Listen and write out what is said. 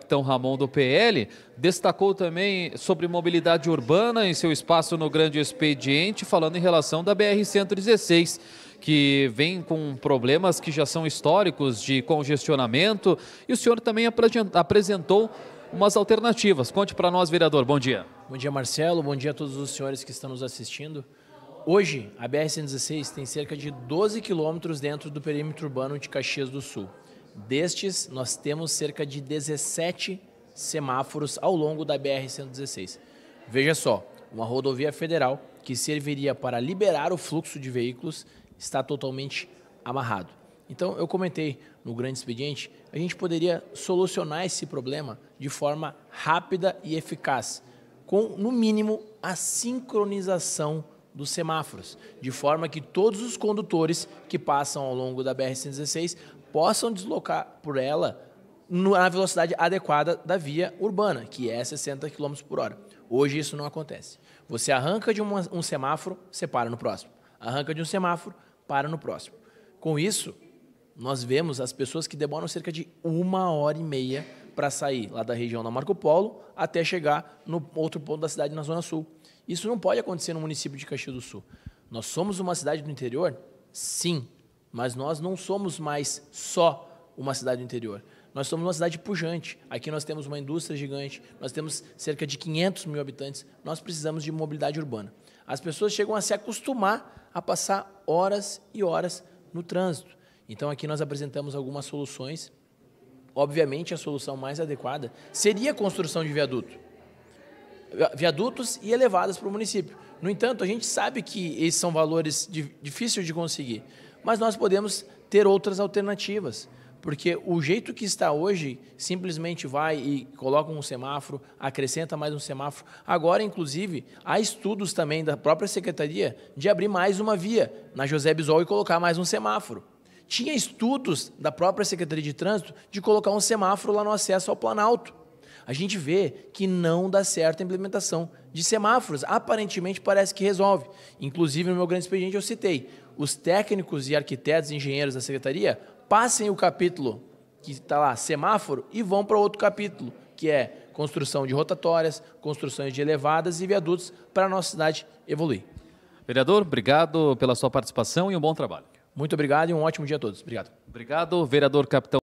capitão Ramon do PL, destacou também sobre mobilidade urbana em seu espaço no Grande Expediente, falando em relação da BR-116, que vem com problemas que já são históricos de congestionamento, e o senhor também apresentou umas alternativas. Conte para nós, vereador. Bom dia. Bom dia, Marcelo. Bom dia a todos os senhores que estão nos assistindo. Hoje, a BR-116 tem cerca de 12 quilômetros dentro do perímetro urbano de Caxias do Sul. Destes, nós temos cerca de 17 semáforos ao longo da BR-116. Veja só, uma rodovia federal que serviria para liberar o fluxo de veículos está totalmente amarrado. Então, eu comentei no Grande Expediente, a gente poderia solucionar esse problema de forma rápida e eficaz, com, no mínimo, a sincronização dos semáforos, de forma que todos os condutores que passam ao longo da BR-116 possam deslocar por ela na velocidade adequada da via urbana, que é 60 km por hora. Hoje isso não acontece. Você arranca de um semáforo, você para no próximo. Arranca de um semáforo, para no próximo. Com isso, nós vemos as pessoas que demoram cerca de 1h30 para sair lá da região da Marco Polo até chegar no outro ponto da cidade, na Zona Sul. Isso não pode acontecer no município de Caxias do Sul. Nós somos uma cidade do interior? Sim, mas nós não somos mais só uma cidade do interior. Nós somos uma cidade pujante. Aqui nós temos uma indústria gigante, nós temos cerca de 500 mil habitantes. Nós precisamos de mobilidade urbana. As pessoas chegam a se acostumar a passar horas e horas no trânsito. Então aqui nós apresentamos algumas soluções. Obviamente a solução mais adequada seria a construção de viadutos e elevadas para o município. No entanto, a gente sabe que esses são valores difíceis de conseguir, mas nós podemos ter outras alternativas, porque o jeito que está hoje, simplesmente vai e coloca um semáforo, acrescenta mais um semáforo. Agora, inclusive, há estudos também da própria Secretaria de abrir mais uma via na José Bisol e colocar mais um semáforo. Tinha estudos da própria Secretaria de Trânsito de colocar um semáforo lá no acesso ao Planalto. A gente vê que não dá certo a implementação de semáforos. Aparentemente parece que resolve. Inclusive no meu Grande Expediente eu citei, os técnicos e arquitetos e engenheiros da Secretaria passem o capítulo que está lá, semáforo, e vão para outro capítulo, que é construção de rotatórias, construções de elevadas e viadutos para a nossa cidade evoluir. Vereador, obrigado pela sua participação e um bom trabalho. Muito obrigado e um ótimo dia a todos. Obrigado. Obrigado, vereador capitão.